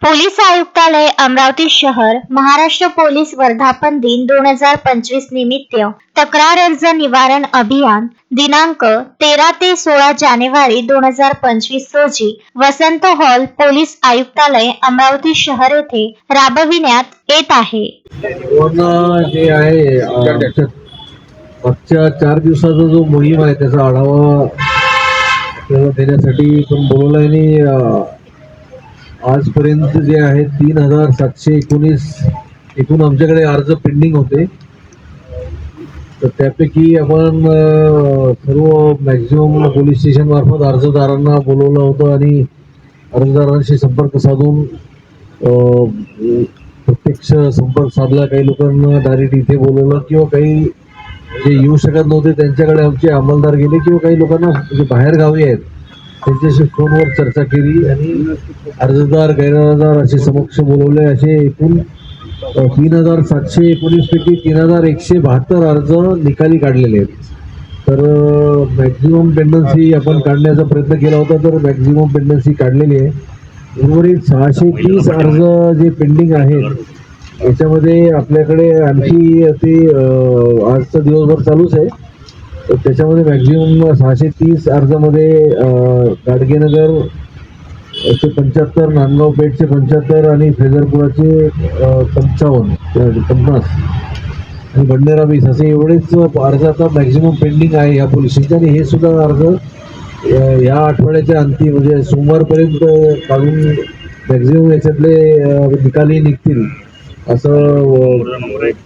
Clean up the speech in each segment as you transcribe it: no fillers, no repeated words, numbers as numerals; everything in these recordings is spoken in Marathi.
पोलीस आयुक्तालय अमरावती शहर महाराष्ट्र पोलीस वर्धापन दिन 2025 निमित्त तक्रार अर्ज निवारण अभियान दिनांक 13 ते 16 जानेवारी 2025 रोजी वसंत हॉल पोलीस आयुक्तालय अमरावती शहर येथे राबविण्यात येत आहे. जे आहे मागच्या 4 दिवसाचा जो मोहीम आहे त्याचा आढावा आपल्याला देण्यासाठी पण बोलवलाय आणि आजपर्यंत जे आहे 3719 एकूण आमच्याकडे अर्ज पेंडिंग होते. तर त्यापैकी आपण सर्व मॅक्झिमम पोलीस स्टेशन मार्फत अर्जदारांना बोलवलं होतं आणि अर्जदारांशी संपर्क साधून प्रत्यक्ष संपर्क साधला. काही लोकांना डायरेक्ट इथे बोलवलं किंवा काही जे येऊ शकत नव्हते त्यांच्याकडे आमचे अंमलदार गेले किंवा काही लोकांना जे बाहेर गावी आहेत त्यांच्याशी फोनवर चर्चा केली आणि अर्जदार गैरहजर असे समक्ष बोलवले. असे एकूण 3719 पैकी 3172 अर्ज निकाली काढलेले आहेत. तर मॅक्झिमम पेंडन्सी आपण काढण्याचा प्रयत्न केला होता तर मॅक्झिमम पेंडन्सी काढलेली आहे. उर्वरित 630 अर्ज जे पेंडिंग आहेत याच्यामध्ये आपल्याकडे आणखी ते आजचा दिवसभर चालूच आहे. तर त्याच्यामध्ये मॅक्झिमम 630 अर्जामध्ये गाडगेनगर चे 75, नांदगाव पेठचे 75 आणि फेजरपुराचे 50 आणि बंडेरा 20 असे एवढेच अर्ज आता मॅक्झिमम पेंडिंग आहे या पोलिसांचे. आणि हे सुद्धा अर्ज या आठवड्याच्या अंती म्हणजे सोमवारपर्यंत काढून मॅक्झिमम याच्यातले निकाली निघतील असं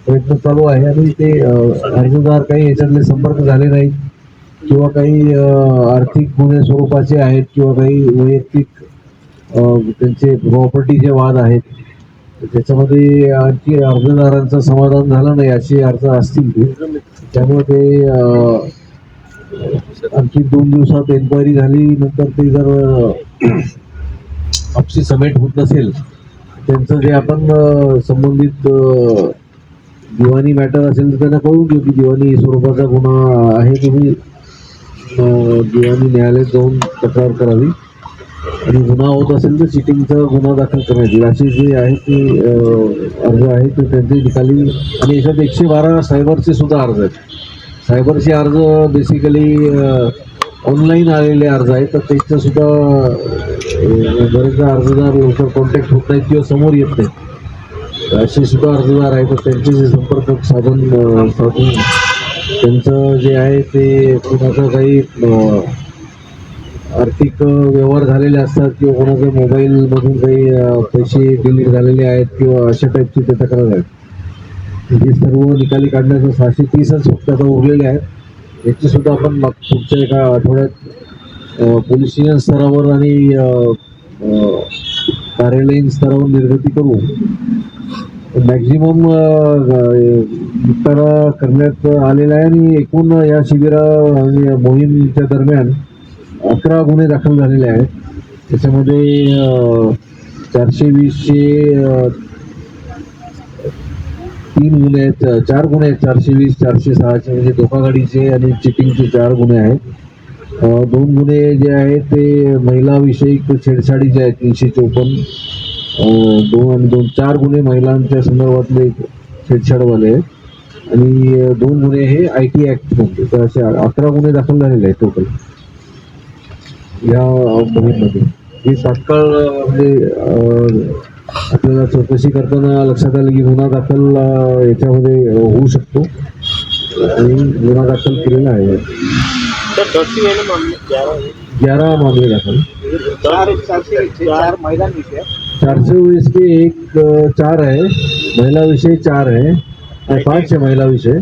प्रयत्न चालू आहे. आणि ते अर्जदार काही याच्यातले संपर्क झाले नाहीत किंवा काही आर्थिक गुन्हे स्वरूपाचे आहेत किंवा काही वैयक्तिक त्यांचे प्रॉपर्टीचे वाद आहेत त्याच्यामध्ये आणखी अर्जदारांचं समाधान झालं नाही असे अर्ज असतील त्यामुळे ते आणखी 2 दिवसात एन्क्वायरी झाली नंतर ते जर आपसी समेट होत नसेल त्यांचं जे आपण संबंधित दिवाणी मॅटर असेल तर त्यांना कळून घेऊ की दिवाणी स्वरूपाचा गुन्हा आहे. तुम्ही दिवाणी न्यायालयात जाऊन तक्रार करावी आणि गुन्हा होत असेल तर चिटिंगचा गुन्हा दाखल करण्यात येईल असे जे आहे ते अर्ज आहेत ते त्यांचे निकाली. आणि याच्यात 112 सायबरचे सुद्धा अर्ज आहेत. सायबरचे अर्ज बेसिकली ऑनलाईन आलेले अर्ज आहेत तर त्याचं सुद्धा बरेचदा अर्जदार लवकर कॉन्टॅक्ट होत नाहीत किंवा समोर येत नाहीत असे सुद्धा अर्जदार आहेत. तर त्यांचे जे संपर्क साधून त्यांचं जे आहे ते कोणाचं काही आर्थिक व्यवहार झालेले असतात किंवा कोणाच्या मोबाईलमधून काही पैसे डिलीट झालेले आहेत किंवा अशा टाईपची ते तक्रार आहेत. हे सर्व निकाली काढण्याचं 630च फक्त आता उरलेले आहेत. याची सुद्धा आपण पुढच्या एका आठवड्यात पोलीस स्टेशन स्तरावर आणि कार्यालयीन स्तरावर निर्गती करू. मॅक्झिमम निपटारा करण्यात आलेला आहे आणि एकूण या शिबिरा आणि मोहीमच्या दरम्यान 11 गुन्हे दाखल झालेले आहेत. त्याच्यामध्ये 420चे 3 गुन्हे आहेत, 4 गुन्हे आहेत. 420, 406चे म्हणजे धोकागाडीचे आणि चिटिंगचे 4 गुन्हे आहेत. 2 गुन्हे जे आहेत ते महिलाविषयी छेडछाडीचे आहेत 354. 4 गुन्हे महिलांच्या संदर्भातले छेडछाडवाले आहेत आणि 2 गुन्हे हे IT ऍक्ट म्हणते. तर असे 11 गुन्हे दाखल झालेले आहेत टोटल या मोहीममध्ये. हे तात्काळ म्हणजे आपल्याला चौकशी करताना लक्षात आलं की गुन्हा दाखल याच्यामध्ये होऊ शकतो आणि गुन्हा दाखल केलेला आहे. 11 मामले दाखल. 420 के 4 आहे, महिला विषय 4 आहे, 5 आहे महिला विषय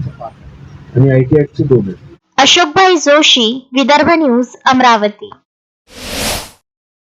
आणि IT ऍक्टचे 2 आहे. अशोकभाई जोशी, विदर्भ न्यूज, अमरावती.